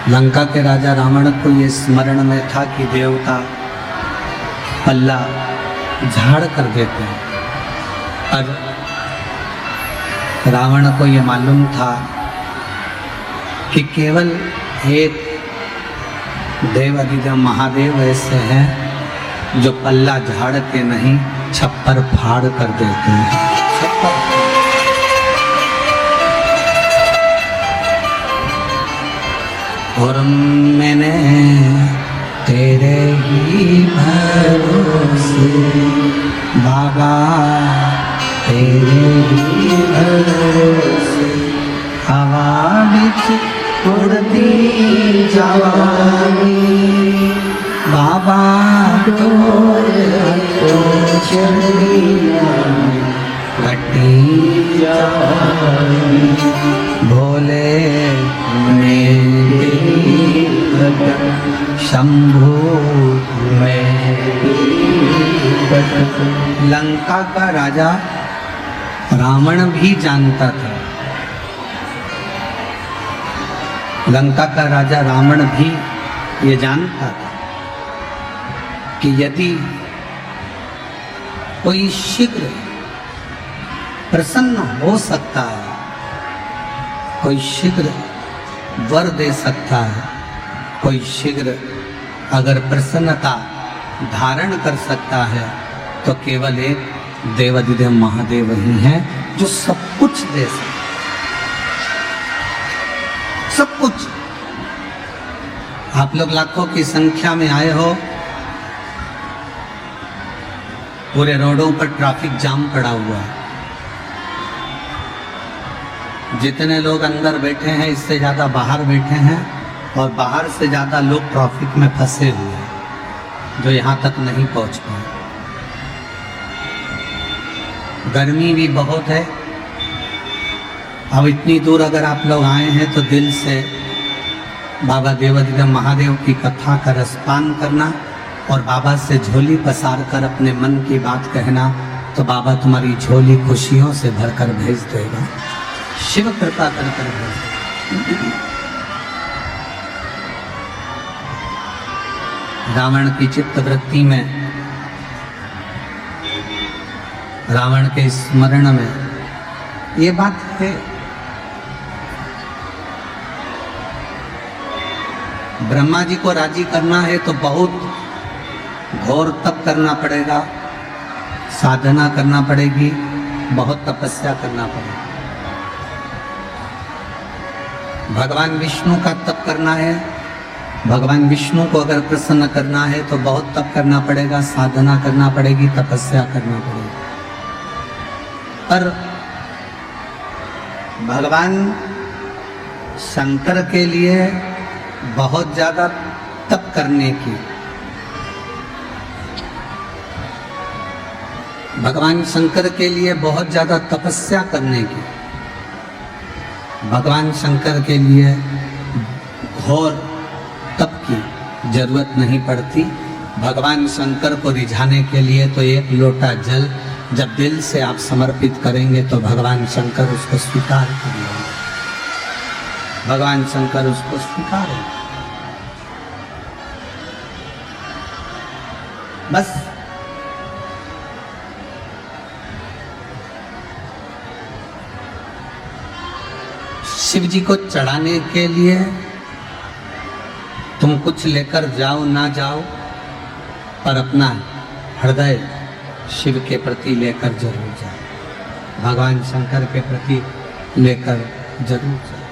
लंका के राजा रावण को ये स्मरण में था कि देवता पल्ला झाड़ कर देते हैं। और रावण को ये मालूम था कि केवल एक देवाधिदेव महादेव ऐसे हैं जो पल्ला झाड़ के नहीं छप्पर फाड़ कर देते हैं। और मैंने तेरे ही भरोसे बाबा, तेरे ही भरोसे हवा बिच उड़ती जवानी बाबा, तो घटी जवानी भोले शंभु में। लंका का राजा रावण भी जानता था, लंका का राजा रावण भी ये जानता था कि यदि कोई शीघ्र प्रसन्न हो सकता है, कोई शीघ्र वर दे सकता है, कोई शीघ्र अगर प्रसन्नता धारण कर सकता है, तो केवल एक देवाधिदेव महादेव ही हैं जो सब कुछ दे सकते, सब कुछ। आप लोग लाखों की संख्या में आए हो, पूरे रोडों पर ट्रैफिक जाम पड़ा हुआ है, जितने लोग अंदर बैठे हैं इससे ज्यादा बाहर बैठे हैं, और बाहर से ज्यादा लोग ट्रैफिक में फंसे हुए हैं जो यहाँ तक नहीं पहुँच पाए। गर्मी भी बहुत है। अब इतनी दूर अगर आप लोग आए हैं तो दिल से बाबा देवाधिदेव महादेव की कथा का रसपान करना और बाबा से झोली पसार कर अपने मन की बात कहना, तो बाबा तुम्हारी झोली खुशियों से भरकर भेज देगा। शिव कृपा कर भेज। रावण की चित्त वृत्ति में, रावण के स्मरण में ये बात है। ब्रह्मा जी को राजी करना है तो बहुत घोर तप करना पड़ेगा, साधना करना पड़ेगी, बहुत तपस्या करना पड़ेगा। भगवान विष्णु का तप करना है, भगवान विष्णु को अगर प्रसन्न करना है तो बहुत तप करना पड़ेगा, साधना करना पड़ेगी, तपस्या करना पड़ेगी। पर भगवान शंकर के लिए बहुत ज्यादा तप करने की, भगवान शंकर के लिए बहुत ज्यादा तपस्या करने की, भगवान शंकर के लिए घोर तप की जरूरत नहीं पड़ती। भगवान शंकर को रिझाने के लिए तो एक लोटा जल जब दिल से आप समर्पित करेंगे तो भगवान शंकर उसको स्वीकार करेंगे, भगवान शंकर उसको स्वीकार करेंगे। बस शिव जी को चढ़ाने के लिए तुम कुछ लेकर जाओ ना जाओ, पर अपना हृदय शिव के प्रति लेकर जरूर जाओ, भगवान शंकर के प्रति लेकर जरूर जाओ।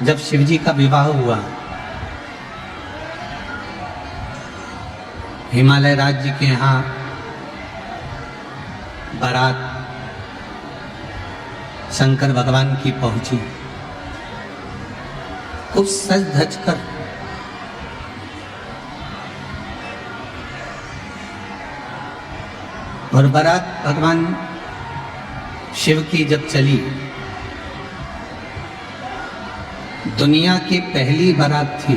जब शिव जी का विवाह हुआ हिमालय राज्य के यहाँ, बारात शंकर भगवान की पहुंची, खूब सज धज कर, और बारात भगवान शिव की जब चली, दुनिया की पहली बारात थी,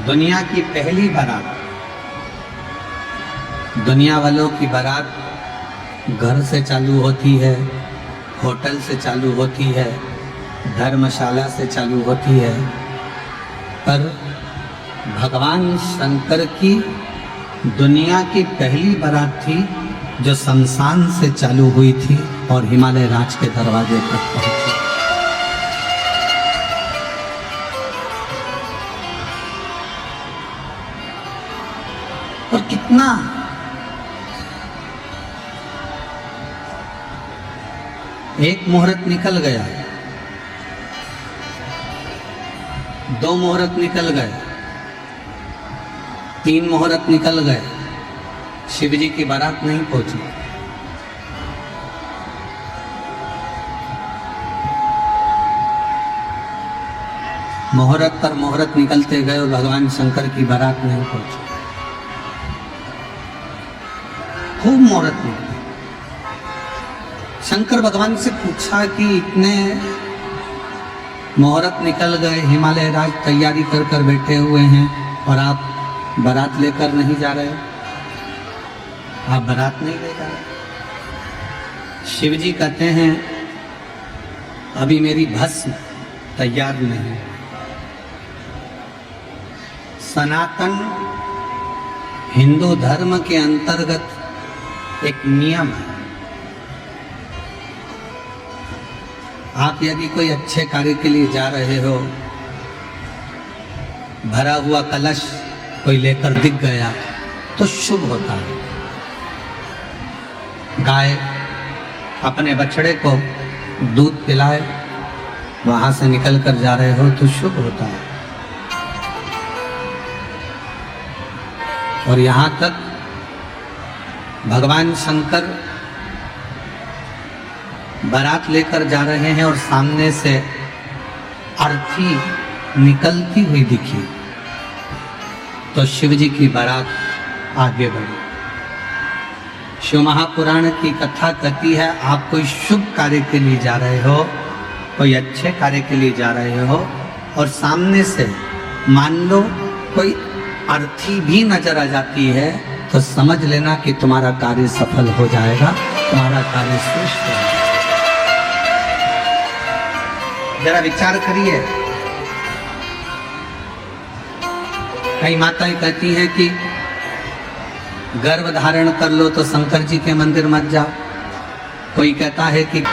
दुनिया की पहली बारात, दुनिया वालों की बारात घर से चालू होती है, होटल से चालू होती है, धर्मशाला से चालू होती है, पर भगवान शंकर की दुनिया की पहली बारात थी जो शमशान से चालू हुई थी और हिमालय राज के दरवाजे तक पहुंची। और कितना एक मुहूर्त निकल गया, 2 मुहूर्त निकल गए, 3 मुहूर्त निकल गए, शिव जी की बारात नहीं पहुंची। मुहूर्त पर मुहूर्त निकलते गए और भगवान शंकर की बारात नहीं पहुंची। खूब मुहूर्त निकले। शंकर भगवान से पूछा कि इतने मुहूर्त निकल गए, हिमालय राज तैयारी कर कर बैठे हुए हैं और आप बारात लेकर नहीं जा रहे, आप बारात नहीं ले जा रहे। शिव जी कहते हैं अभी मेरी भस्म तैयार नहीं। सनातन हिंदू धर्म के अंतर्गत एक नियम है, आप यदि कोई अच्छे कार्य के लिए जा रहे हो, भरा हुआ कलश कोई लेकर दिख गया तो शुभ होता है। गाय अपने बछड़े को दूध पिलाए, वहां से निकल कर जा रहे हो तो शुभ होता है। और यहां तक भगवान शंकर बारात लेकर जा रहे हैं और सामने से अर्थी निकलती हुई दिखी तो शिव जी की बारात आगे बढ़ी। शिव महापुराण की कथा कहती है आप कोई शुभ कार्य के लिए जा रहे हो, कोई अच्छे कार्य के लिए जा रहे हो और सामने से मान लो कोई अर्थी भी नजर आ जाती है तो समझ लेना कि तुम्हारा कार्य सफल हो जाएगा, तुम्हारा कार्य श्रेष्ठ है। जरा विचार करिए, कई माताएं कहती हैं कि गर्भ धारण कर लो तो शंकर जी के मंदिर मत जाओ। कोई कहता है कि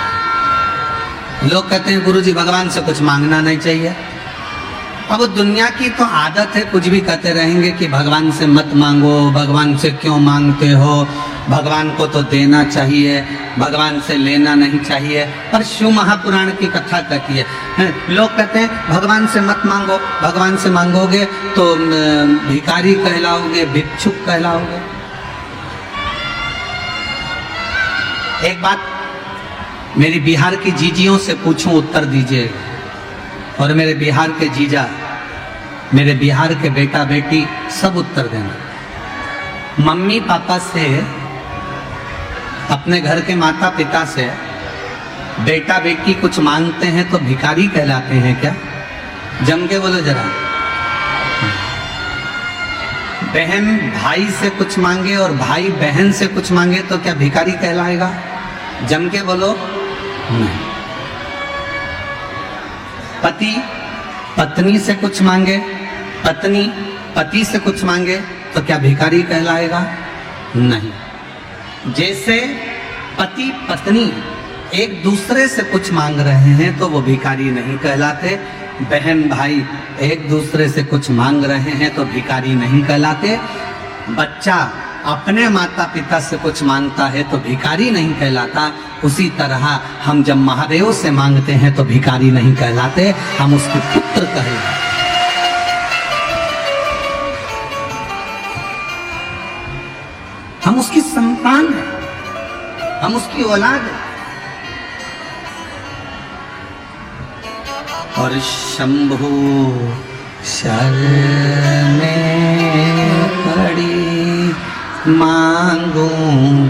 लोग कहते हैं गुरुजी भगवान से कुछ मांगना नहीं चाहिए। अब दुनिया की तो आदत है, कुछ भी कहते रहेंगे कि भगवान से मत मांगो, भगवान से क्यों मांगते हो, भगवान को तो देना चाहिए, भगवान से लेना नहीं चाहिए। पर शिव महापुराण की कथा कहती है, लोग कहते हैं भगवान से मत मांगो, भगवान से मांगोगे तो भिखारी कहलाओगे, भिक्षुक कहलाओगे। एक बात मेरी बिहार की जीजियों से पूछूं, उत्तर दीजिए। और मेरे बिहार के जीजा, मेरे बिहार के बेटा बेटी सब उत्तर देना। मम्मी पापा से, अपने घर के माता पिता से बेटा बेटी कुछ मांगते हैं तो भिखारी कहलाते हैं क्या? जम के बोलो जरा। बहन भाई से कुछ मांगे और भाई बहन से कुछ मांगे तो क्या भिखारी कहलाएगा? जम के बोलो। नहीं। पति पत्नी से कुछ मांगे, पत्नी पति से कुछ मांगे तो क्या भिखारी कहलाएगा? नहीं। जैसे पति पत्नी एक दूसरे से कुछ मांग रहे हैं तो वो भिखारी नहीं कहलाते, बहन भाई एक दूसरे से कुछ मांग रहे हैं तो भिखारी नहीं कहलाते, बच्चा अपने माता पिता से कुछ मांगता है तो भिखारी नहीं कहलाता। उसी तरह हम जब महादेव से मांगते हैं तो भिखारी नहीं कहलाते, हम उसके पुत्र कहलाते। हम उसकी संतान हैं, हम उसकी औलाद हैं। और शंभु शरण में पड़ी मांगू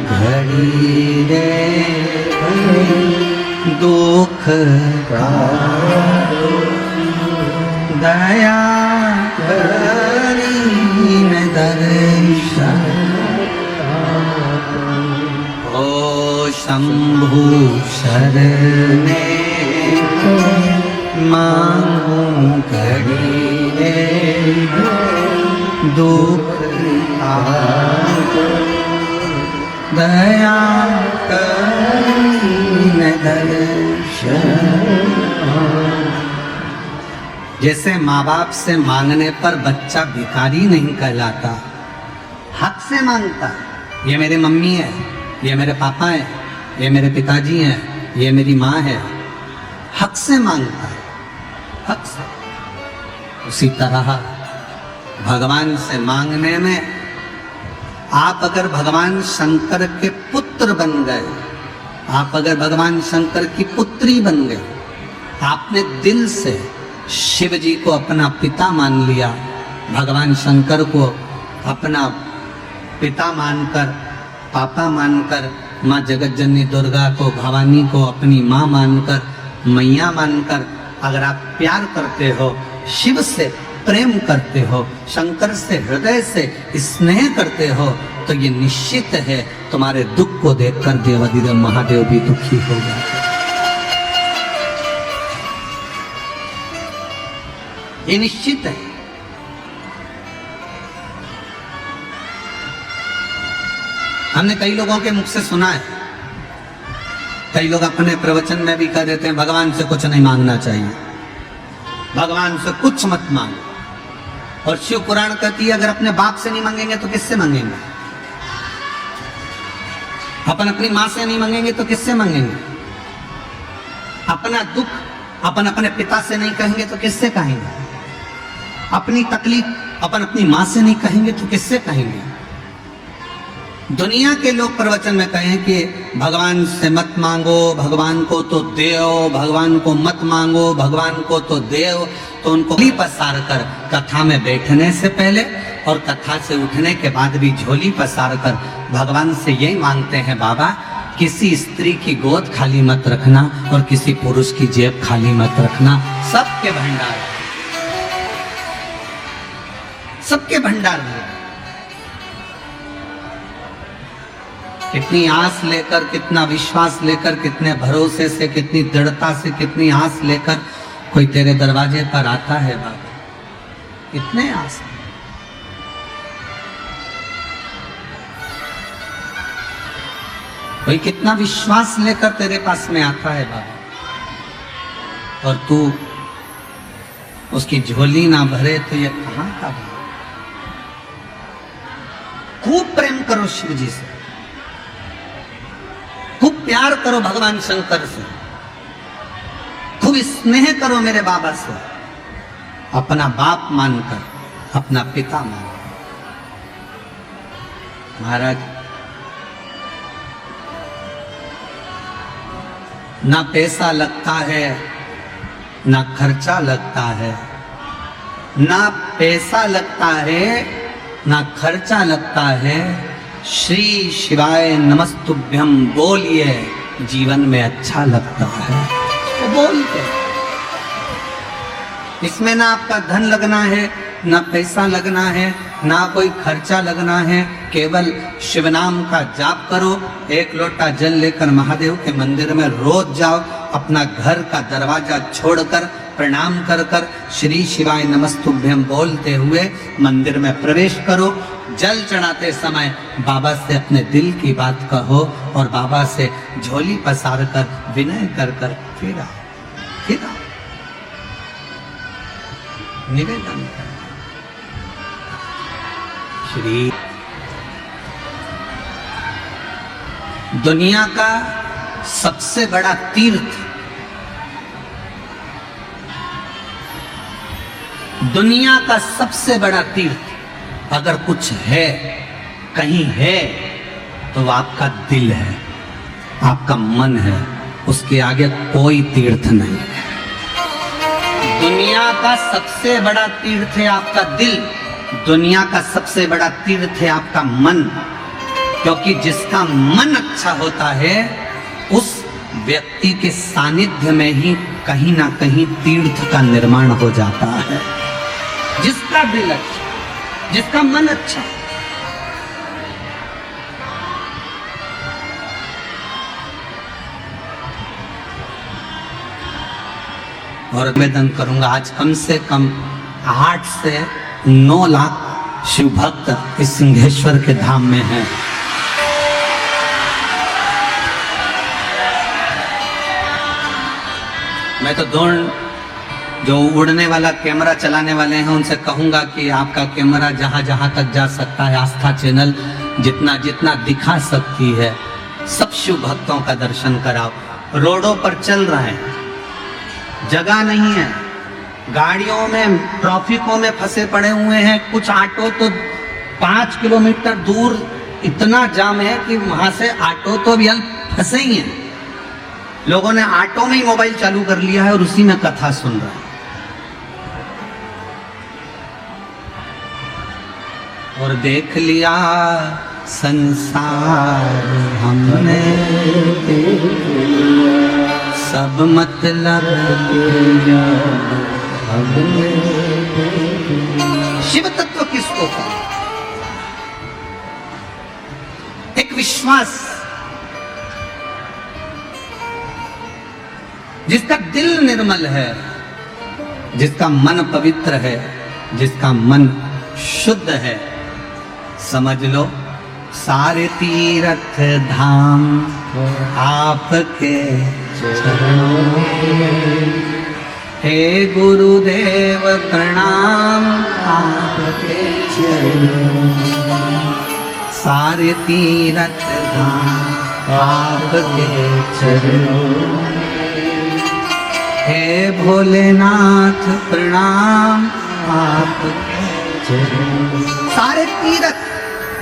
घड़ी रे, दुख का दया करीन दर्शन। ओ शंभु शरणे मांगू घड़ी दुख दया करीन दर्शन। जैसे माँ बाप से मांगने पर बच्चा भिखारी नहीं कहलाता, हक से मांगता। ये मेरी मम्मी है, ये मेरे पापा है, ये मेरे पिताजी हैं, ये मेरी माँ है, हक से मांगता है, हक से। उसी तरह भगवान से मांगने में आप अगर भगवान शंकर के पुत्र बन गए, आप अगर भगवान शंकर की पुत्री बन गए, आपने दिल से शिव जी को अपना पिता मान लिया, भगवान शंकर को अपना पिता मानकर, पापा मानकर, माँ जगतजननी दुर्गा को, भवानी को अपनी माँ मानकर, मैया मानकर अगर आप प्यार करते हो, शिव से प्रेम करते हो, शंकर से हृदय से स्नेह करते हो, तो ये निश्चित है तुम्हारे दुख को देखकर देवाधिदेव महादेव भी दुखी होगा। ये निश्चित है। हमने कई लोगों के मुख से सुना है, कई लोग अपने प्रवचन में भी कह देते हैं भगवान से कुछ नहीं मांगना चाहिए, भगवान से कुछ मत मांगो। और शिव पुराण कहती है अगर अपने बाप से नहीं मांगेंगे तो किससे मांगेंगे? अपन अपनी मां से नहीं मांगेंगे तो किससे मांगेंगे? अपना दुख अपन अपने पिता से नहीं कहेंगे तो किससे कहेंगे? अपनी तकलीफ अपन अपनी मां से नहीं कहेंगे तो किससे कहेंगे? दुनिया के लोग प्रवचन में कहें कि भगवान से मत मांगो, भगवान को तो देओ, भगवान को मत मांगो, भगवान को तो देओ, तो उनको झोली पसार कर कथा में बैठने से पहले और कथा से उठने के बाद भी झोली पसार कर भगवान से यही मांगते हैं, बाबा किसी स्त्री की गोद खाली मत रखना और किसी पुरुष की जेब खाली मत रखना। सबके भंडार, सबके भंडार में कितनी आस लेकर, कितना विश्वास लेकर, कितने भरोसे से, कितनी दृढ़ता से, कितनी आस लेकर कोई तेरे दरवाजे पर आता है बाबा, कितने आस। कोई कितना विश्वास लेकर तेरे पास में आता है बाबा, और तू उसकी झोली ना भरे तो ये कहां का बाबा। खूब प्रेम करो शिव जी से, खूब प्यार करो भगवान शंकर से, खूब स्नेह करो मेरे बाबा से, अपना बाप मानकर, अपना पिता मानकर। महाराज ना पैसा लगता है, ना खर्चा लगता है, ना पैसा लगता है, ना खर्चा लगता है। श्री शिवाय नमस्तुभ्यम बोलिए, जीवन में अच्छा लगता है तो बोलते। इसमें ना आपका धन लगना है, ना पैसा लगना है, ना कोई खर्चा लगना है। केवल शिव नाम का जाप करो, एक लोटा जल लेकर महादेव के मंदिर में रोज जाओ, अपना घर का दरवाजा छोड़कर प्रणाम कर कर श्री शिवाय नमस्तुभ्यम बोलते हुए मंदिर में प्रवेश करो। जल चढ़ाते समय बाबा से अपने दिल की बात कहो और बाबा से झोली पसार कर विनय कर कर फिर निवेदन कर। श्री दुनिया का सबसे बड़ा तीर्थ, दुनिया का सबसे बड़ा तीर्थ अगर कुछ है, कहीं है, तो आपका दिल है, आपका मन है। उसके आगे कोई तीर्थ नहीं है। दुनिया का सबसे बड़ा तीर्थ है आपका दिल, दुनिया का सबसे बड़ा तीर्थ है आपका मन। क्योंकि जिसका मन अच्छा होता है उस व्यक्ति के सानिध्य में ही कहीं ना कहीं तीर्थ का निर्माण हो जाता है। जिसका दिल अच्छा, जिसका मन अच्छा, और निवेदन करूंगा, आज कम से कम 8 से 9 लाख शिव भक्त इस सिंहेश्वर के धाम में हैं। मैं तो जो उड़ने वाला कैमरा चलाने वाले हैं उनसे कहूंगा कि आपका कैमरा जहां जहां तक जा सकता है, आस्था चैनल जितना जितना दिखा सकती है, सब शिव भक्तों का दर्शन कराओ। रोडों पर चल रहे हैं, जगह नहीं है, गाड़ियों में ट्रैफिकों में फंसे पड़े हुए हैं। कुछ ऑटो तो 5 किलोमीटर दूर इतना जाम है कि वहां से ऑटो तो भी फंसे ही हैं। लोगों ने ऑटो में ही मोबाइल चालू कर लिया है और उसी में कथा सुन रहा है। और देख लिया संसार हमने, सब मतलब हमने। शिव तत्व किसको कहते? एक विश्वास, जिसका दिल निर्मल है, जिसका मन पवित्र है, जिसका मन शुद्ध है, समझ लो सारे तीर्थ धाम आपके चरणों में। हे गुरुदेव प्रणाम आपके चरणों में। सारे तीर्थ धाम आपके चरणों में। हे भोलेनाथ प्रणाम आपके चरणों में। सारे तीर्थ,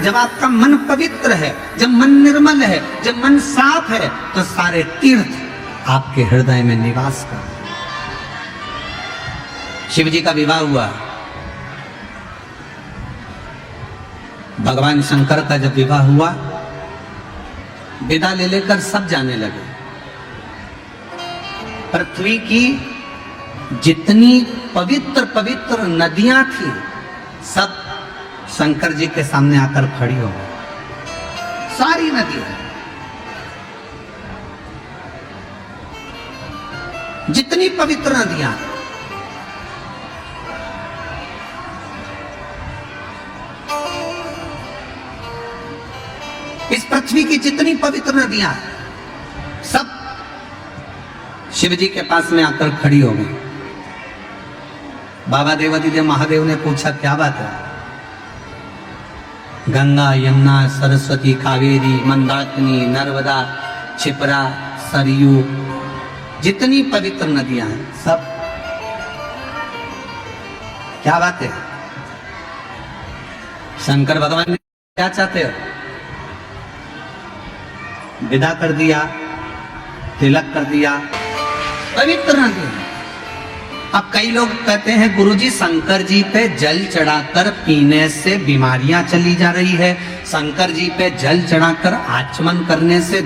जब आपका मन पवित्र है, जब मन निर्मल है, जब मन साफ है, तो सारे तीर्थ आपके हृदय में निवास करते हैं। शिव जी का विवाह हुआ, भगवान शंकर का जब विवाह हुआ, विदा ले लेकर सब जाने लगे। पृथ्वी की जितनी पवित्र पवित्र नदियां थी, सब शंकर जी के सामने आकर खड़ी हो गई। सारी नदियां, जितनी पवित्र नदियां, इस पृथ्वी की जितनी पवित्र नदियां, सब शिव जी के पास में आकर खड़ी हो गई। बाबा देवादिदेव महादेव ने पूछा, क्या बात है? गंगा, यमुना, सरस्वती, कावेरी, मंदाकिनी, नर्मदा, क्षिप्रा, सरयू, जितनी पवित्र नदियां हैं, सब, क्या बात है? शंकर भगवान ने क्या चाहते हो? विदा कर दिया, तिलक कर दिया, पवित्र नदियां। अब कई लोग कहते हैं, गुरुजी शंकर जी पे जल चढ़ाकर पीने से बीमारियां चली जा रही है, शंकर जी पे जल चढ़ाकर आचमन करने से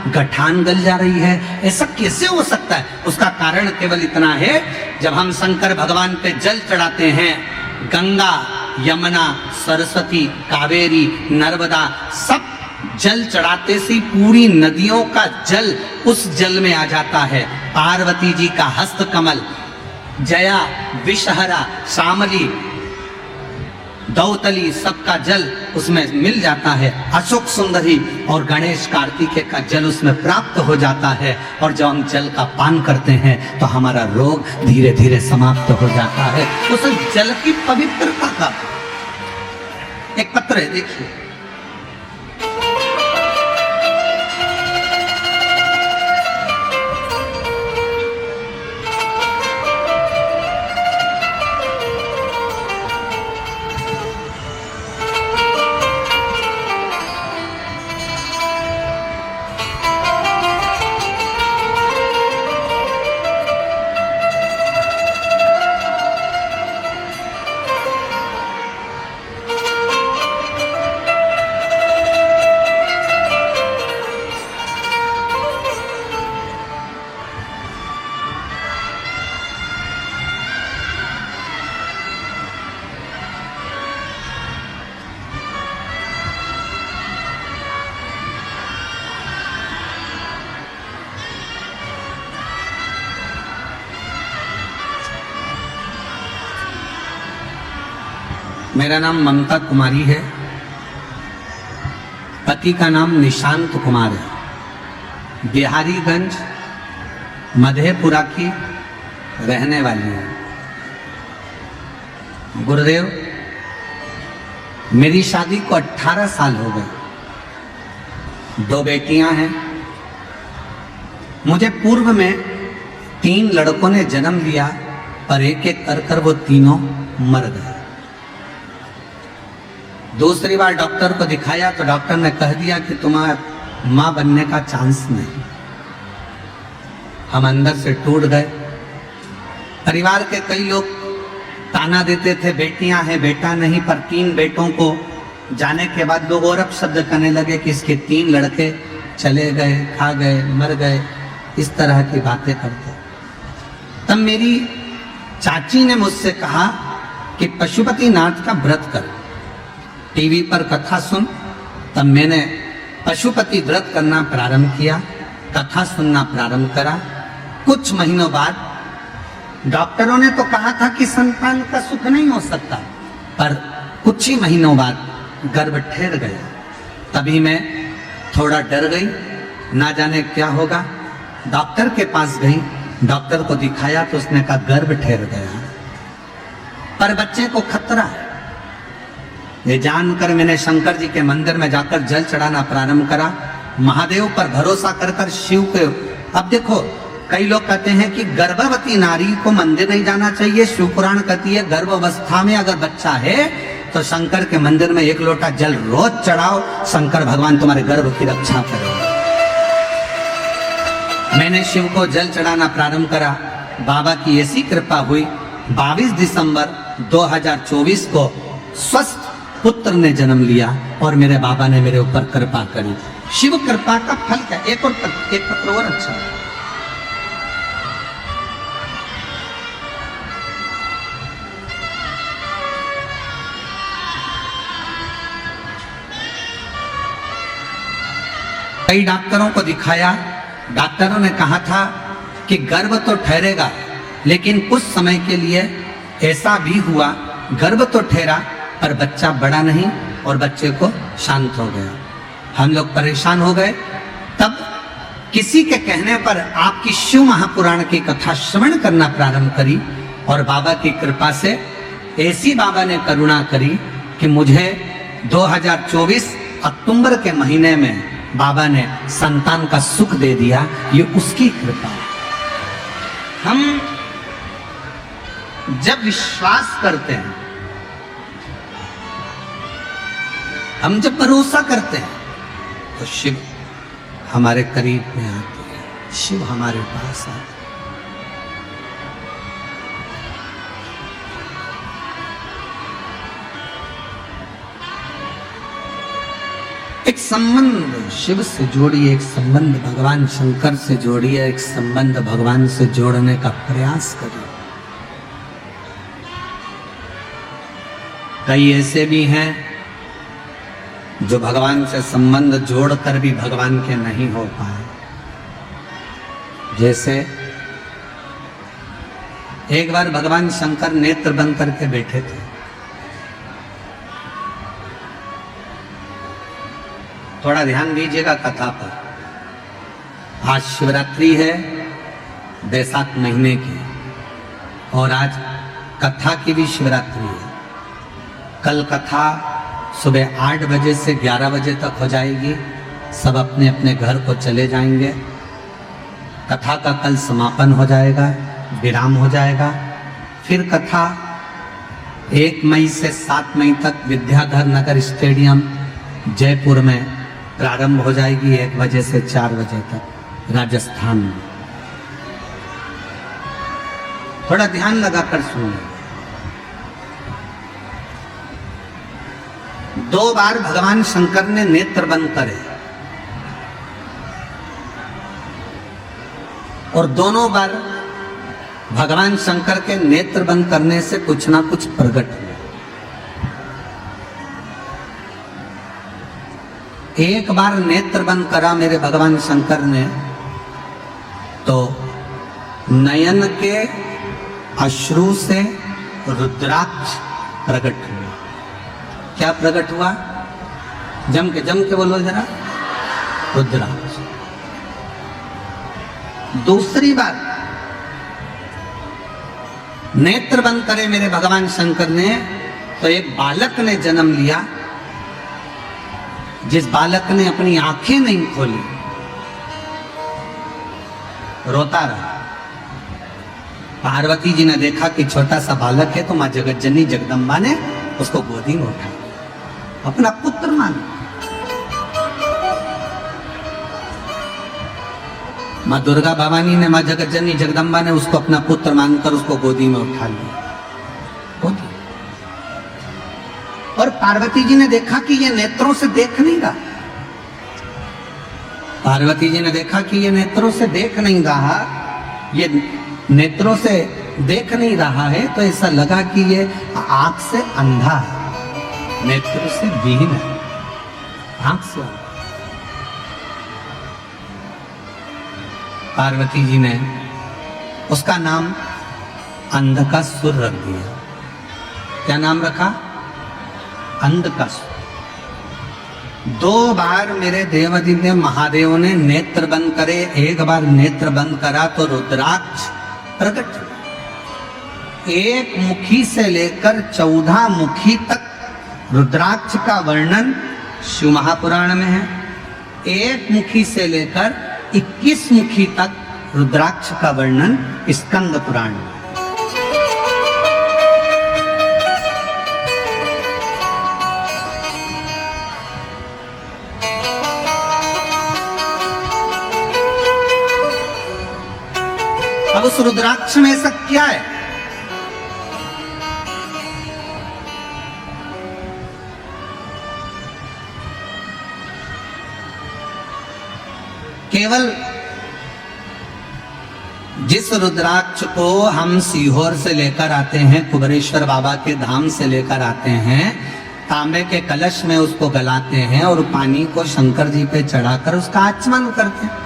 गठान गल जा रही है। ऐसा कैसे हो सकता है? उसका कारण केवल इतना है, जब हम शंकर भगवान पे जल चढ़ाते हैं, गंगा, यमुना, सरस्वती, कावेरी, नर्मदा, सब जल चढ़ाते से पूरी नदियों का जल उस जल में आ जाता है। पार्वती जी का हस्त कमल, जया, विषहरा, शामली, दौतली, सबका जल उसमें मिल जाता है। अशोक सुंदरी और गणेश कार्तिकेय का जल उसमें प्राप्त हो जाता है। और जब हम जल का पान करते हैं तो हमारा रोग धीरे धीरे समाप्त हो जाता है। उस जल की पवित्रता का एक पत्र है, देखिए। मेरा नाम ममता कुमारी है, पति का नाम निशांत कुमार है, बिहारीगंज मधेपुरा की रहने वाली है। गुरुदेव, मेरी शादी को 18 साल हो गए, 2 बेटियां हैं। मुझे पूर्व में 3 लड़कों ने जन्म लिया, पर एक एक कर वो तीनों मर गए। दूसरी बार डॉक्टर को दिखाया तो डॉक्टर ने कह दिया कि तुम्हारा मां बनने का चांस नहीं। हम अंदर से टूट गए। परिवार के कई लोग ताना देते थे, बेटियां हैं बेटा नहीं, पर 3 बेटों को जाने के बाद लोग और अपशब्द करने लगे कि इसके 3 लड़के चले गए, खा गए, मर गए, इस तरह की बातें करते। तब मेरी चाची ने मुझसे कहा कि पशुपतिनाथ का व्रत कर, टीवी पर कथा सुन। तब मैंने पशुपति व्रत करना प्रारंभ किया, कथा सुनना प्रारंभ करा। कुछ महीनों बाद डॉक्टरों ने तो कहा था कि संतान का सुख नहीं हो सकता, पर कुछ ही महीनों बाद गर्भ ठहर गया। तभी मैं थोड़ा डर गई, ना जाने क्या होगा। डॉक्टर के पास गई, डॉक्टर को दिखाया तो उसने कहा गर्भ ठहर गया, पर बच्चे को खतरा है। ये जानकर मैंने शंकर जी के मंदिर में जाकर जल चढ़ाना प्रारंभ करा, महादेव पर भरोसा कर कर शिव के। अब देखो, कई लोग कहते हैं कि गर्भवती नारी को मंदिर नहीं जाना चाहिए। शिव पुराण कहती है गर्भावस्था में अगर बच्चा है तो शंकर के मंदिर में 1 लोटा जल रोज चढ़ाओ, शंकर भगवान तुम्हारे गर्भ की रक्षा करेंगे। मैंने शिव को जल चढ़ाना प्रारंभ करा। बाबा की ऐसी कृपा हुई, 22 दिसंबर 2024 को स्वस्थ पुत्र ने जन्म लिया और मेरे बाबा ने मेरे ऊपर कृपा करी। शिव कृपा का फल क्या? एक पत्र और अच्छा है। कई डॉक्टरों को दिखाया, डॉक्टरों ने कहा था कि गर्भ तो ठहरेगा, लेकिन कुछ समय के लिए ऐसा भी हुआ, गर्भ तो ठहरा पर बच्चा बड़ा नहीं और बच्चे को शांत हो गया। हम लोग परेशान हो गए। तब किसी के कहने पर आपकी शिव महापुराण की कथा श्रवण करना प्रारंभ करी और बाबा की कृपा से ऐसी बाबा ने करुणा करी कि मुझे 2024 अक्टूबर के महीने में बाबा ने संतान का सुख दे दिया। ये उसकी कृपा है। हम जब विश्वास करते हैं, हम जब भरोसा करते हैं, तो शिव हमारे करीब में आते हैं, शिव हमारे पास आते हैं। एक संबंध शिव से जोड़िए, एक संबंध भगवान शंकर से जोड़िए, एक संबंध भगवान से जोड़ने का प्रयास करिए। कई ऐसे भी हैं जो भगवान से संबंध जोड़कर भी भगवान के नहीं हो पाए। जैसे एक बार भगवान शंकर नेत्र बंद करके बैठे थे। थोड़ा ध्यान दीजिएगा कथा पर। आज शिवरात्रि है, बैसाख महीने की, और आज कथा की भी शिवरात्रि है। कल कथा सुबह 8 बजे से 11 बजे तक हो जाएगी। सब अपने अपने घर को चले जाएंगे। कथा का कल समापन हो जाएगा, विराम हो जाएगा। फिर कथा 1 मई से 7 मई तक विद्याधर नगर स्टेडियम जयपुर में प्रारंभ हो जाएगी, 1 बजे से 4 बजे तक, राजस्थान में। थोड़ा ध्यान लगाकर सुनिए। 2 बार भगवान शंकर ने नेत्र बंद करे और दोनों बार भगवान शंकर के नेत्र बंद करने से कुछ ना कुछ प्रकट हुआ। एक बार नेत्र बंद करा मेरे भगवान शंकर ने, तो नयन के अश्रु से रुद्राक्ष प्रकट हुए। क्या प्रकट हुआ? जम के बोलो जरा, रुद्राक्ष। दूसरी बात, नेत्र बंद करे मेरे भगवान शंकर ने तो एक बालक ने जन्म लिया, जिस बालक ने अपनी आंखें नहीं खोली, रोता रहा। पार्वती जी ने देखा कि छोटा सा बालक है, तो मां जगतजननी जगदम्बा ने उसको गोदी में उठाया, अपना पुत्र माना। मां दुर्गा भवानी ने, मां जगतजननी जगदम्बा ने उसको अपना पुत्र मानकर उसको गोदी में उठा लिया। और पार्वती जी ने देखा कि ये नेत्रों से देख नहीं रहा। पार्वती जी ने देखा कि ये नेत्रों से देख नहीं रहा, ये नेत्रों से देख नहीं रहा है, तो ऐसा लगा कि ये आंख से अंधा है, नेत्र से विहीन है, आंख से अंधा। पार्वती जी ने उसका नाम अंधकासुर रख दिया। क्या नाम रखा? अंधकासुर। 2 बार मेरे देवदिव्य महादेव ने नेत्र बंद करे, एक बार नेत्र बंद करा तो रुद्राक्ष प्रकट हुआ। 1 मुखी से लेकर 14 मुखी तक रुद्राक्ष का वर्णन शिव महापुराण में है। 1 मुखी से लेकर 21 मुखी तक रुद्राक्ष का वर्णन स्कंद पुराण में। अब उस रुद्राक्ष में ऐसा क्या है? केवल जिस रुद्राक्ष को हम सीहोर से लेकर आते हैं, कुबेरेश्वर बाबा के धाम से लेकर आते हैं, तांबे के कलश में उसको गलाते हैं और पानी को शंकर जी पे चढ़ाकर उसका आचमन करते हैं।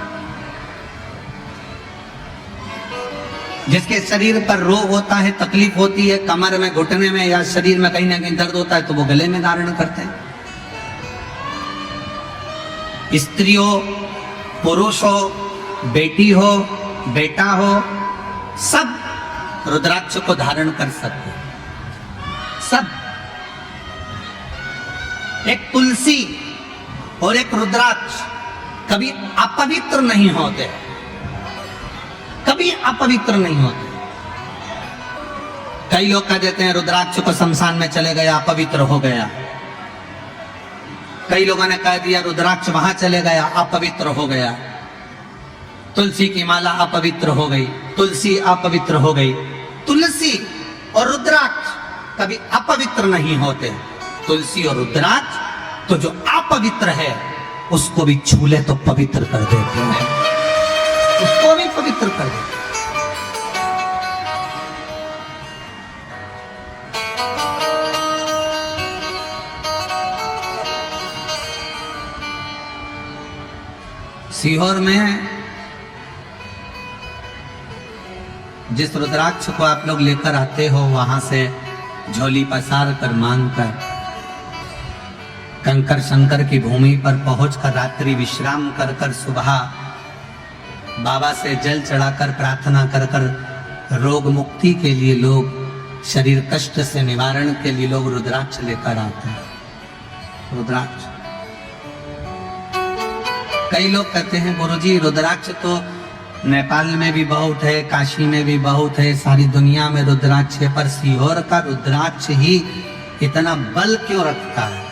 जिसके शरीर पर रोग होता है, तकलीफ होती है, कमर में, घुटने में या शरीर में कहीं ना कहीं दर्द होता है, तो वो गले में धारण करते हैं। स्त्री हो, पुरुष हो, बेटी हो, बेटा हो, सब रुद्राक्ष को धारण कर सकते हैं। सब। एक तुलसी और एक रुद्राक्ष कभी अपवित्र नहीं होते, कभी अपवित्र नहीं होते। कई लोग कह देते हैं रुद्राक्ष को शमशान में चले गया, अपवित्र हो गया। कई लोगों ने कह दिया रुद्राक्ष वहां चले गया, अपवित्र हो गया। तुलसी की माला अपवित्र हो गई, तुलसी अपवित्र हो गई। तुलसी और रुद्राक्ष कभी अपवित्र नहीं होते। तुलसी और रुद्राक्ष तो जो अपवित्र है उसको भी छू ले तो पवित्र कर देते हैं, उसको भी पवित्र कर देते। सीहोर में जिस रुद्राक्ष को आप लोग लेकर आते हो, वहां से झोली पसार कर मांग कर कंकर शंकर की भूमि पर पहुंचकर रात्रि विश्राम कर कर सुबह बाबा से जल चढ़ाकर प्रार्थना कर कर रोग मुक्ति के लिए लोग, शरीर कष्ट से निवारण के लिए लोग रुद्राक्ष लेकर आते हैं। रुद्राक्ष कई लोग कहते हैं गुरुजी रुद्राक्ष तो नेपाल में भी बहुत है, काशी में भी बहुत है, सारी दुनिया में रुद्राक्ष है, पर सीहोर का रुद्राक्ष ही इतना बल क्यों रखता है,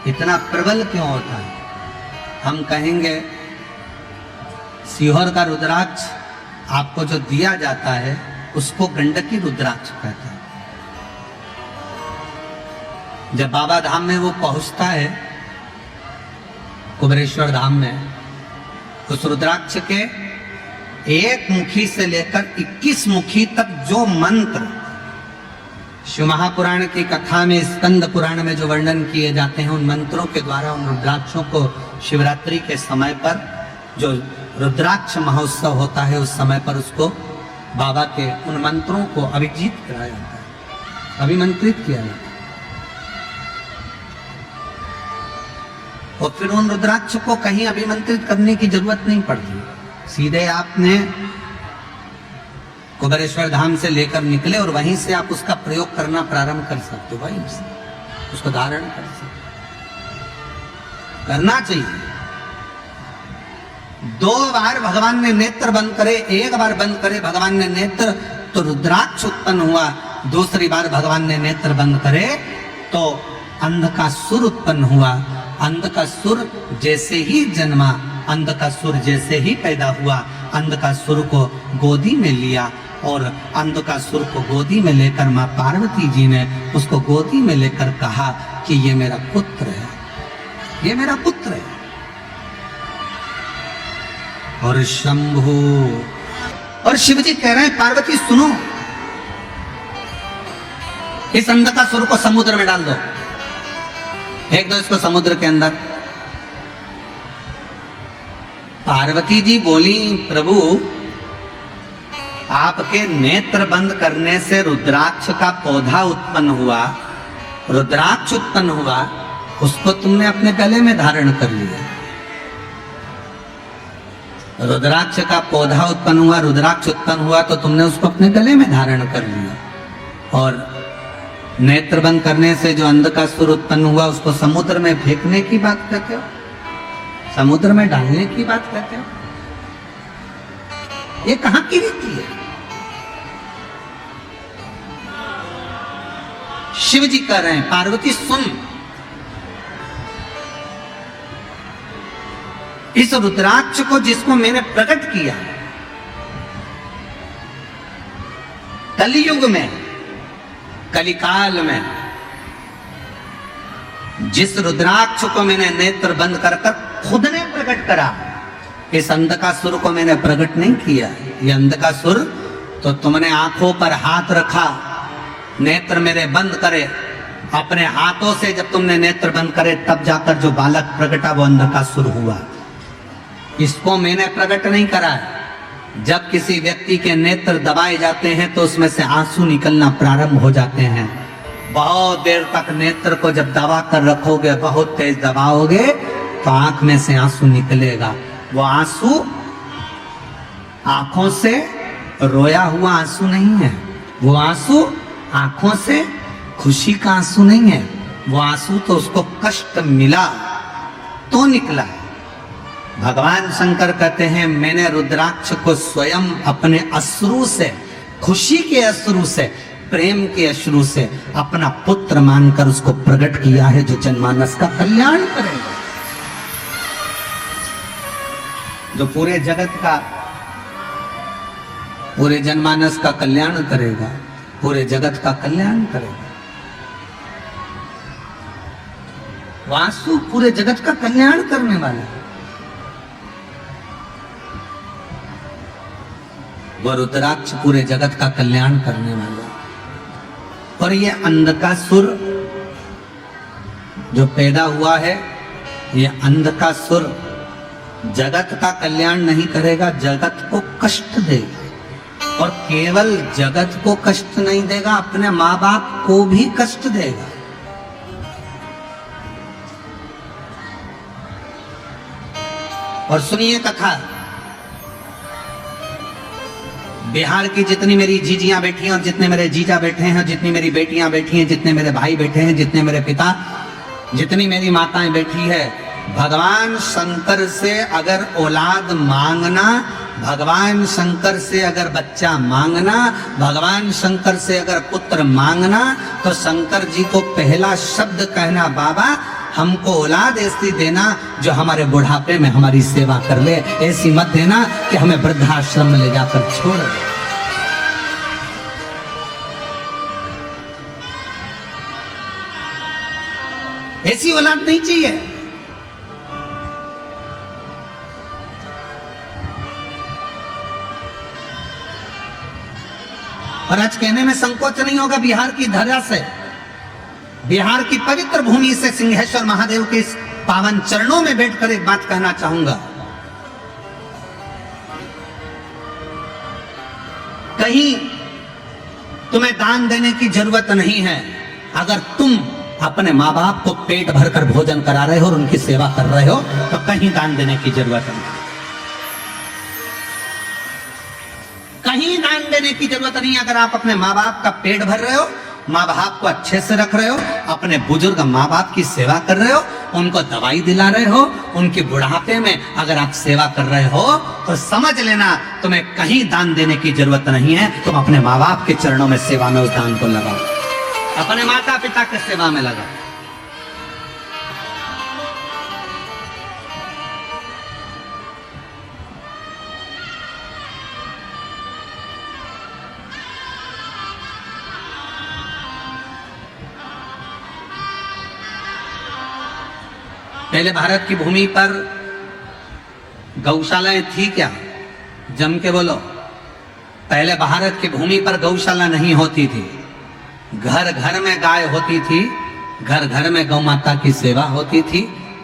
इतना प्रबल क्यों होता है? हम कहेंगे सीहोर का रुद्राक्ष आपको जो दिया जाता है उसको गंडकी रुद्राक्ष कहते हैं। जब बाबा धाम में वो पहुंचता है, कुबेरेश्वर धाम में, उस रुद्राक्ष के 1 मुखी से लेकर 21 मुखी तक जो मंत्र शिव महापुराण की कथा में, स्कंद पुराण में जो वर्णन किए जाते हैं, उन मंत्रों के द्वारा उन रुद्राक्षों को शिवरात्रि के समय पर जो रुद्राक्ष महोत्सव होता है उस समय पर उसको बाबा के उन मंत्रों को अभिजीत कराया जाता है, अभिमंत्रित किया जाता है। और फिर उन रुद्राक्ष को कहीं अभिमंत्रित करने की जरूरत नहीं पड़ती, सीधे आपने कुबेरेश्वर धाम से लेकर निकले और वहीं से आप उसका प्रयोग करना प्रारंभ कर सकते हो, वहीं से उसको धारण कर सकते, करना चाहिए। 2 बार भगवान ने नेत्र बंद करे, 1 बार बंद करे भगवान ने नेत्र तो रुद्राक्ष उत्पन्न हुआ, दूसरी बार भगवान ने नेत्र बंद करे तो अंधकासुर उत्पन्न हुआ। अंधकासुर जैसे ही जन्मा, अंधकासुर जैसे ही पैदा हुआ, अंधकासुर को गोदी में लिया और अंधकासुर को गोदी में लेकर मां पार्वती जी ने उसको गोदी में लेकर कहा कि ये मेरा पुत्र है, ये मेरा पुत्र है। और शंभु और शिव जी कह रहे हैं पार्वती सुनो, इस अंधकासुर को समुद्र में डाल दो, फेंक दो इसको समुद्र के अंदर। पार्वती जी बोली प्रभु आपके नेत्र बंद करने से रुद्राक्ष का पौधा उत्पन्न हुआ, रुद्राक्ष उत्पन्न हुआ, उसको तुमने अपने गले में धारण कर लिया। रुद्राक्ष का पौधा उत्पन्न हुआ, रुद्राक्ष उत्पन्न हुआ तो तुमने उसको अपने गले में धारण कर लिया। और नेत्र बंद करने से जो अंधकासुर उत्पन्न हुआ उसको समुद्र में फेंकने की बात कहते हो, समुद्र में डालने की बात कहते हो, ये कहां की रीति है? शिव जी कह रहे हैं पार्वती सुन, इस रुद्राक्ष को जिसको मैंने प्रकट किया कलियुग में, कलिकाल में, जिस रुद्राक्ष को मैंने नेत्र बंद कर कर खुद ने प्रकट करा, इस अंधकासुर को मैंने प्रकट नहीं किया। ये अंधकासुर तो तुमने आंखों पर हाथ रखा, नेत्र मेरे बंद करे, अपने हाथों से जब तुमने नेत्र बंद करे तब जाकर जो बालक प्रकटा वो अंधकासुर हुआ। इसको मैंने प्रकट नहीं करा है। जब किसी व्यक्ति के नेत्र दबाए जाते हैं तो उसमें से आंसू निकलना प्रारंभ हो जाते हैं। बहुत देर तक नेत्र को जब दबा कर रखोगे, बहुत तेज दबाओगे तो आंख में से आंसू निकलेगा। वो आंसू आंखों से रोया हुआ आंसू नहीं है, वो आंसू आंखों से खुशी का आंसू नहीं है, वो आंसू तो उसको कष्ट मिला तो निकला। भगवान शंकर कहते हैं मैंने रुद्राक्ष को स्वयं अपने अश्रु से, खुशी के अश्रु से, प्रेम के अश्रु से अपना पुत्र मानकर उसको प्रकट किया है जो जनमानस का कल्याण करेगा, जो पूरे जगत का, पूरे जनमानस का कल्याण करेगा, पूरे जगत का कल्याण करेगा। वासु पूरे जगत का कल्याण करने वाला है। वह रुद्राक्ष पूरे जगत का कल्याण करने वाला। और ये अंधकासुर जो पैदा हुआ है, ये अंधकासुर जगत का कल्याण नहीं करेगा, जगत को कष्ट देगा। और केवल जगत को कष्ट नहीं देगा, अपने माँ बाप को भी कष्ट देगा। और सुनिए कथा, बिहार की जितनी मेरी जीजियां बैठी हैं और जितने मेरे जीजा बैठे हैं, जितनी मेरी बेटियां बैठी हैं, जितने मेरे भाई बैठे हैं, जितने मेरे पिता, जितनी मेरी माताएं बैठी है, भगवान शंकर से अगर औलाद मांगना, भगवान शंकर से अगर बच्चा मांगना, भगवान शंकर से अगर पुत्र मांगना, तो शंकर जी को पहला शब्द कहना, बाबा हमको औलाद ऐसी देना जो हमारे बुढ़ापे में हमारी सेवा कर ले, ऐसी मत देना कि हमें वृद्धाश्रम में ले जाकर छोड़ दे। ऐसी औलाद नहीं चाहिए। और आज कहने में संकोच नहीं होगा, बिहार की धरा से, बिहार की पवित्र भूमि से, सिंहेश्वर महादेव के इस पावन चरणों में बैठकर एक बात कहना चाहूंगा। कहीं तुम्हें दान देने की जरूरत नहीं है। अगर तुम अपने माँ बाप को पेट भरकर भोजन करा रहे हो और उनकी सेवा कर रहे हो तो कहीं दान देने की जरूरत नहीं, कहीं दान देने की जरूरत नहीं। अगर आप अपने माँ बाप का पेट भर रहे हो, माँ बाप को अच्छे से रख रहे हो, अपने बुजुर्ग माँ बाप की सेवा कर रहे हो, उनको दवाई दिला रहे हो, उनके बुढ़ापे में अगर आप सेवा कर रहे हो तो समझ लेना तुम्हें कहीं दान देने की जरूरत नहीं है। तुम अपने माँ बाप के चरणों में सेवा में उस दान को लगाओ, अपने माता पिता के सेवा में लगाओ। पहले भारत की भूमि पर गौशालाएं थी क्या? जम के बोलो। पहले भारत की भूमि पर गौशाला नहीं होती थी, घर घर में गाय होती थी, घर घर में गौ माता की सेवा होती थी,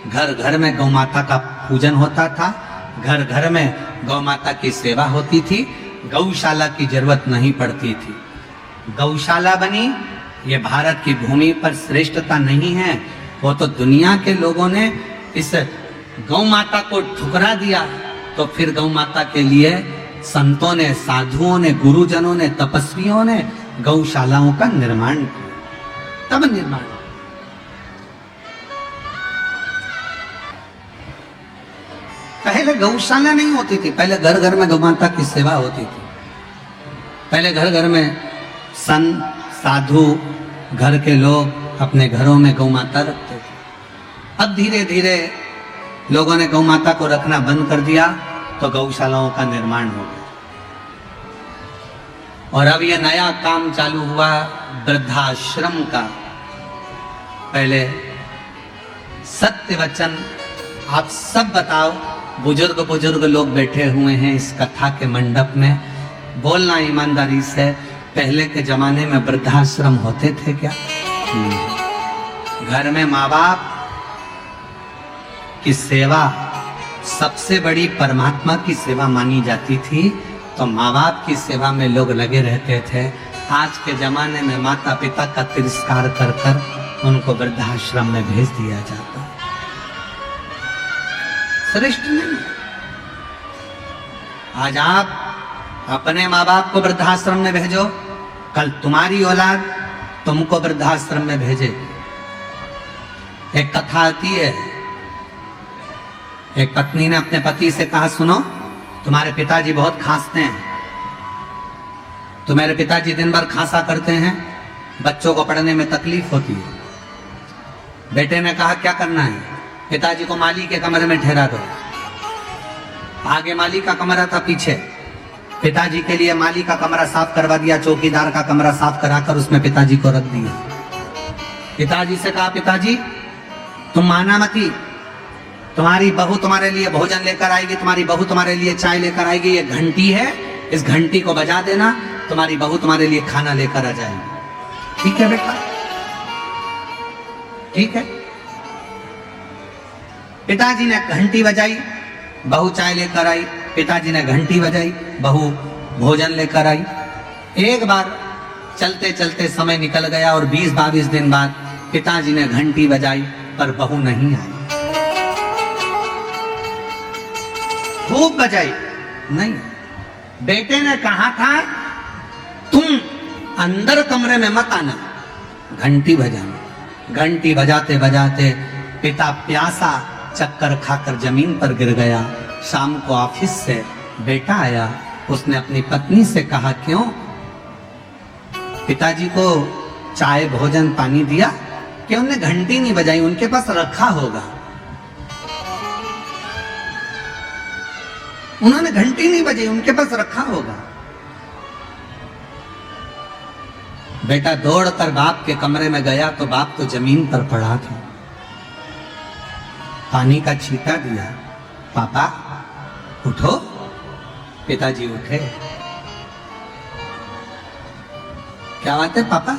घर घर में गौ माता का पूजन होता था, घर घर में गौ माता की सेवा होती थी, गौशाला की जरूरत नहीं पड़ती थी। गौशाला बनी, ये भारत की भूमि पर श्रेष्ठता नहीं है, वो तो दुनिया के लोगों ने इस गौ माता को ठुकरा दिया, तो फिर गौ माता के लिए संतों ने, साधुओं ने, गुरुजनों ने, तपस्वियों ने गौशालाओं का निर्माण किया, तब निर्माण। पहले गौशाला नहीं होती थी, पहले घर घर में गौ माता की सेवा होती थी। पहले घर घर में संत, साधु, घर के लोग अपने घरों में गौ माता रखते थे। अब धीरे धीरे लोगों ने गौ माता को रखना बंद कर दिया तो गौशालाओं का निर्माण हो गया। और अब ये नया काम चालू हुआ वृद्धाश्रम का। पहले सत्य वचन आप सब बताओ, बुजुर्ग बुजुर्ग लोग बैठे हुए हैं इस कथा के मंडप में, बोलना ईमानदारी से, पहले के जमाने में वृद्धाश्रम होते थे क्या? घर में माँ बाप की सेवा सबसे बड़ी परमात्मा की सेवा मानी जाती थी, तो माँ बाप की सेवा में लोग लगे रहते थे। आज के जमाने में माता पिता का तिरस्कार कर कर उनको वृद्धाश्रम में भेज दिया जाता। श्रेष्ठ नहीं। आज आप अपने माँ बाप को वृद्धाश्रम में भेजो, कल तुम्हारी औलाद तुमको वृद्धाश्रम में भेजे। एक कथा आती है, एक पत्नी ने अपने पति से कहा, सुनो तुम्हारे पिताजी बहुत खांसते हैं, तुम्हारे पिताजी दिन भर खांसा करते हैं, बच्चों को पढ़ने में तकलीफ होती है। बेटे ने कहा क्या करना है? पिताजी को माली के कमरे में ठहरा दो। आगे माली का कमरा था, पीछे पिताजी के लिए माली का कमरा साफ करवा दिया, चौकीदार का कमरा साफ कराकर उसमें पिताजी को रख दिया। पिताजी से कहा, पिताजी तुम माना मती, तुम्हारी बहू तुम्हारे लिए भोजन लेकर आएगी, तुम्हारी बहू तुम्हारे लिए चाय लेकर आएगी, ये घंटी है, इस घंटी को बजा देना, तुम्हारी बहू तुम्हारे लिए खाना लेकर आ जाएगी। ठीक है बेटा, ठीक है। पिताजी ने घंटी बजाई, बहू चाय लेकर आई, पिताजी ने घंटी बजाई, बहू भोजन लेकर आई। एक बार चलते चलते समय निकल गया और 20-22 दिन बाद पिताजी ने घंटी बजाई पर बहू नहीं आई। खूब बजाई, नहीं। बेटे ने कहा था तुम अंदर कमरे में मत आना, घंटी बजाना। घंटी बजाते बजाते पिता प्यासा चक्कर खाकर जमीन पर गिर गया। शाम को ऑफिस से बेटा आया, उसने अपनी पत्नी से कहा, क्यों पिताजी को चाय भोजन पानी दिया? कि उन्होंने घंटी नहीं बजाई, उनके पास रखा होगा। उन्होंने घंटी नहीं बजाई, उनके पास रखा होगा। बेटा दौड़कर बाप के कमरे में गया तो बाप तो जमीन पर पड़ा था। पानी का छींटा दिया, पापा उठो। पिताजी उठे। क्या बात है पापा,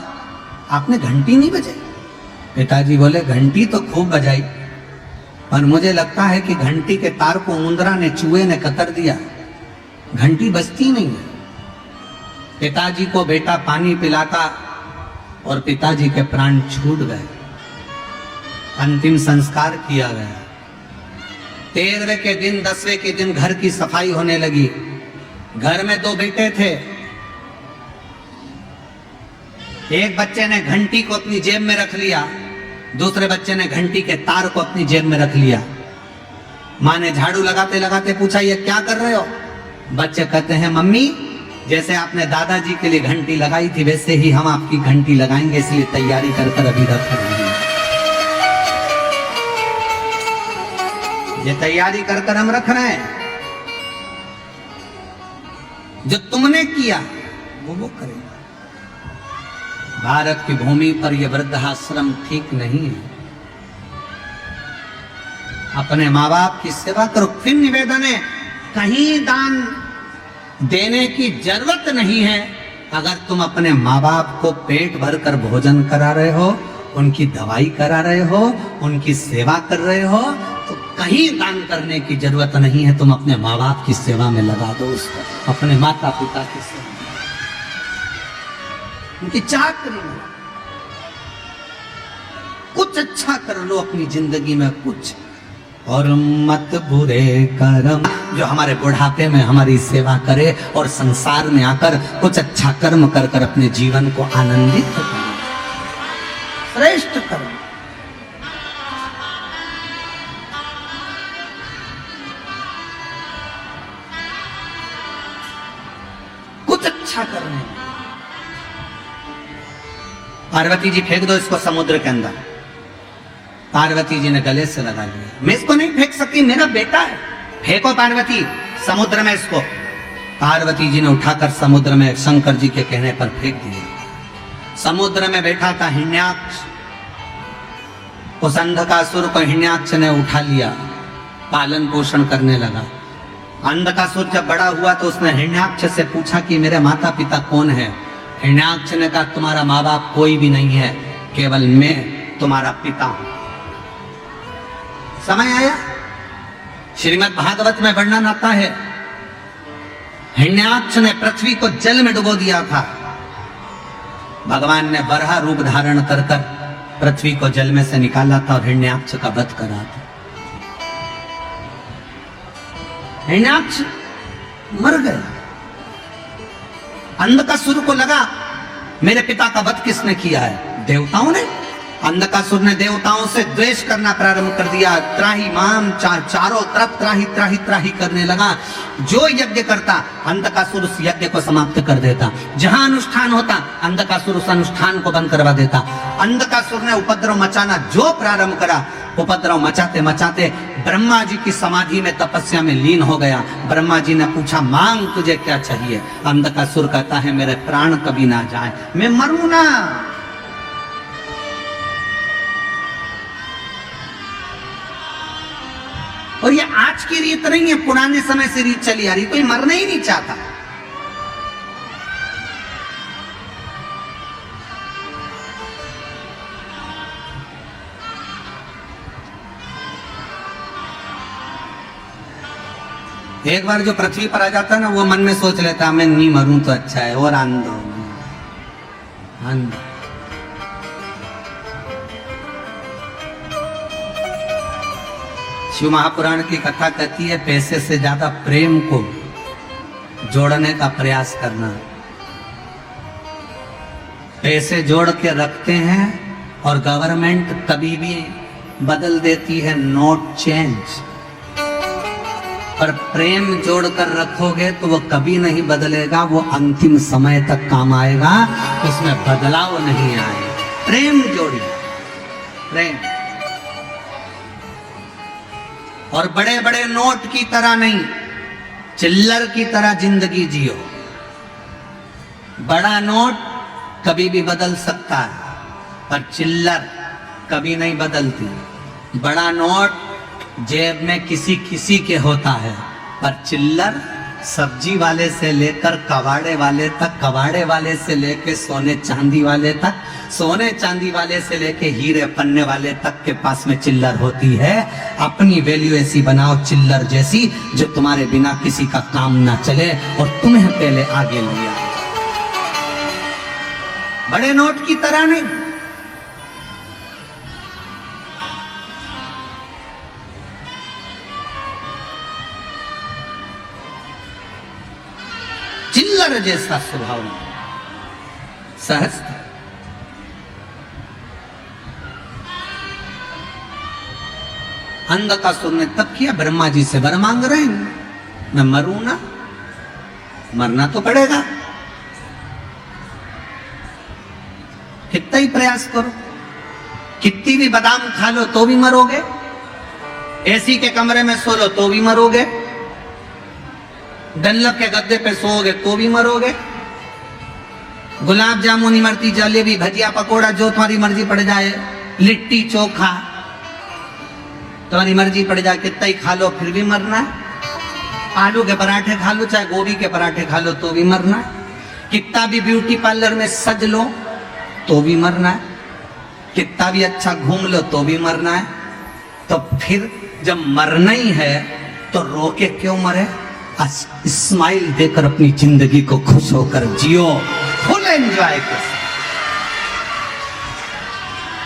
आपने घंटी नहीं बजाई? पिताजी बोले, घंटी तो खूब बजाई, पर मुझे लगता है कि घंटी के तार को मुंदरा ने, चूहे ने कतर दिया, घंटी बजती नहीं है। पिताजी को बेटा पानी पिलाता और पिताजी के प्राण छूट गए। अंतिम संस्कार किया गया। 13वें के दिन 10वें के दिन घर की सफाई होने लगी। घर में 2 बेटे थे। एक बच्चे ने घंटी को अपनी जेब में रख लिया, दूसरे बच्चे ने घंटी के तार को अपनी जेब में रख लिया। माँ ने झाड़ू लगाते लगाते पूछा, ये क्या कर रहे हो? बच्चे कहते हैं, मम्मी जैसे आपने दादाजी के लिए घंटी लगाई थी वैसे ही हम आपकी घंटी लगाएंगे, इसलिए तैयारी कर कर अभी रख रहे हैं। ये तैयारी कर कर हम रख रहे हैं। जो तुमने किया वो करेगा। भारत की भूमि पर यह वृद्धाश्रम ठीक नहीं है। अपने माँ बाप की सेवा करो। फिर निवेदन है, कहीं दान देने की जरूरत नहीं है। अगर तुम अपने माँ बाप को पेट भर कर भोजन करा रहे हो, उनकी दवाई करा रहे हो, उनकी सेवा कर रहे हो, तो कहीं दान करने की जरूरत नहीं है। तुम अपने माँ बाप की सेवा में लगा दो उसको, अपने माता पिता की सेवा, उनकी चाकरी में कुछ अच्छा कर लो अपनी जिंदगी में कुछ। और मत बुरे कर्म, जो हमारे बुढ़ापे में हमारी सेवा करे और संसार में आकर कुछ अच्छा कर्म कर कर अपने जीवन को आनंदित करे। श्रेष्ठ कर्म। कुछ अच्छा करने। पार्वती जी, फेंक दो इसको समुद्र के अंदर। पार्वती जी ने गले से लगा लिया, मैं इसको नहीं फेंक सकती, मेरा बेटा है। फेंको पार्वती समुद्र में इसको। पार्वती जी ने उठाकर समुद्र में शंकर जी के कहने पर फेंक दिया। समुद्र में बैठा था हिरण्याक्ष। उस अंधकासुर को हिरण्याक्ष ने उठा लिया, पालन पोषण करने लगा। अंधकासुर जब बड़ा हुआ तो उसने हिरण्याक्ष से पूछा कि मेरे माता पिता कौन है? हिरण्याक्ष ने कहा, तुम्हारा माँ बाप कोई भी नहीं है, केवल मैं तुम्हारा पिता हूं। समय आया, श्रीमद् भागवत में वर्णन आता है, हिरण्याक्ष ने पृथ्वी को जल में डुबो दिया था। भगवान ने बरहा रूप धारण कर कर पृथ्वी को जल में से निकाला था और हिरण्याक्ष का वध करा था। हिरण्याक्ष मर गया। अंधकासुर को लगा मेरे पिता का वध किसने किया है? देवताओं ने। अंधकासुर ने देवताओं से द्वेष करना प्रारंभ कर दिया। त्राही माम, चारों तरफ त्राही त्राही त्राही करने लगा। जो यज्ञ करता अंधकासुर उस यज्ञ को समाप्त कर देता। जहां अनुष्ठान होता अंधकासुर उस अनुष्ठान को बंद करवा देता। अंधकासुर ने उपद्रव मचाना जो प्रारंभ करा, उपद्रव मचाते मचाते ब्रह्मा जी की समाधि में तपस्या में लीन हो गया। ब्रह्मा जी ने पूछा, मांग तुझे क्या चाहिए? अंधकासुर कहता है, मेरे प्राण कभी ना जाए, मैं मरूं ना। और ये आज की रीत नहीं है, पुराने समय से रीत चली आ रही। कोई मरना ही नहीं चाहता। एक बार जो पृथ्वी पर आ जाता है ना, वो मन में सोच लेता मैं नहीं मरूं तो अच्छा है, और आंदो आंदो। शिव महापुराण की कथा कहती है, पैसे से ज्यादा प्रेम को जोड़ने का प्रयास करना। पैसे जोड़ के रखते हैं और गवर्नमेंट कभी भी बदल देती है, नोट चेंज। पर प्रेम जोड़कर रखोगे तो वो कभी नहीं बदलेगा, वो अंतिम समय तक काम आएगा, उसमें बदलाव नहीं आएगा। प्रेम जोड़िए, प्रेम। और बड़े बड़े नोट की तरह नहीं, चिल्लर की तरह जिंदगी जियो। बड़ा नोट कभी भी बदल सकता है, पर चिल्लर कभी नहीं बदलती। बड़ा नोट जेब में किसी किसी के होता है, पर चिल्लर सब्जी वाले से लेकर कबाड़े वाले तक, कबाड़े वाले से लेकर सोने चांदी वाले तक, सोने चांदी वाले से लेके हीरे पन्ने वाले तक के पास में चिल्लर होती है। अपनी वैल्यू ऐसी बनाओ चिल्लर जैसी, जो तुम्हारे बिना किसी का काम ना चले और तुम्हें पहले आगे लिया। बड़े नोट की तरह नहीं। चिल्लर जैसा स्वभाव, सहजता। अंधकासुर ने तब किया, ब्रह्मा जी से वर मांग रहे हैं, मैं मरूं ना, मरना तो पड़ेगा, कितना ही प्रयास करो, कितनी भी बादाम खा लो तो भी मरोगे, एसी के कमरे में सो लो तो भी मरोगे, डनलप के गद्दे पे सोओगे तो भी मरोगे, गुलाब जामुन इमरती जलेबी भजिया पकोड़ा जो तुम्हारी मर्जी पड़ जाए, लिट्टी चोखा तुम्हारी मर्जी पड़ जाए, कितना ही खा लो फिर भी मरना है, आलू के पराठे खा लो चाहे गोभी के पराठे खा लो तो भी मरना है, कितना भी ब्यूटी पार्लर में सज लो तो भी मरना है, कितना भी अच्छा घूम लो तो भी मरना है। तो फिर जब मरना ही है तो रोके क्यों मरे, स्माइल देकर अपनी जिंदगी को खुश होकर जियो, फुल एंजॉय कर।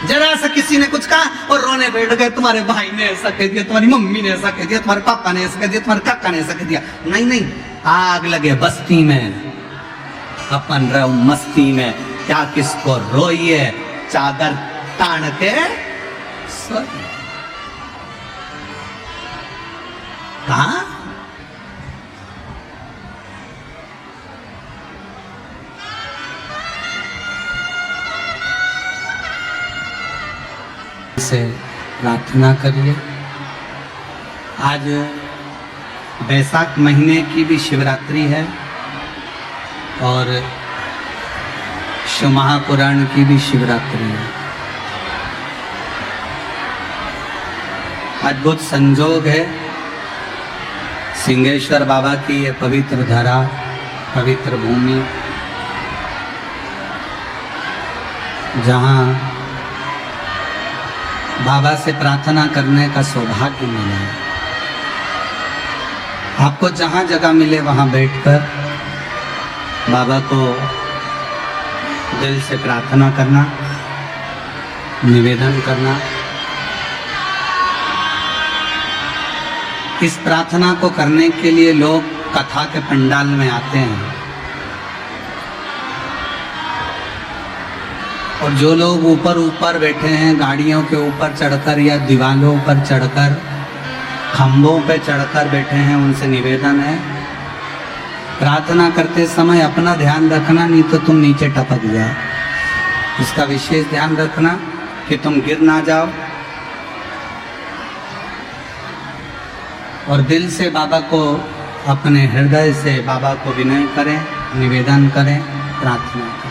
जरा सा किसी ने कुछ कहा और रोने बैठ गए, तुम्हारे भाई ने ऐसा कह दिया, तुम्हारी मम्मी ने ऐसा कह दिया, तुम्हारे पापा ने ऐसा कह दिया, तुम्हारे काका ने ऐसा कह दिया, नहीं नहीं, आग लगे बस्ती में, अपन रहो मस्ती में, क्या किसको रोइए, चादर तान के सोइए। कहा से प्रार्थना करिए। आज बैसाख महीने की भी शिवरात्रि है और शिव महापुराण की भी शिवरात्रि है। अद्भुत संजोग है, सिंहेश्वर बाबा की ये पवित्र धरा, पवित्र भूमि, जहाँ बाबा से प्रार्थना करने का सौभाग्य मिला है। आपको जहाँ जगह मिले वहाँ बैठकर बाबा को दिल से प्रार्थना करना, निवेदन करना। इस प्रार्थना को करने के लिए लोग कथा के पंडाल में आते हैं और जो लोग ऊपर ऊपर बैठे हैं, गाड़ियों के ऊपर चढ़कर या दीवालों पर चढ़कर, खंभों पे चढ़कर बैठे हैं, उनसे निवेदन है प्रार्थना करते समय अपना ध्यान रखना, नहीं तो तुम नीचे टपक जाओ। इसका विशेष ध्यान रखना कि तुम गिर ना जाओ। और दिल से बाबा को, अपने हृदय से बाबा को विनय करें, निवेदन करें, प्रार्थना करें।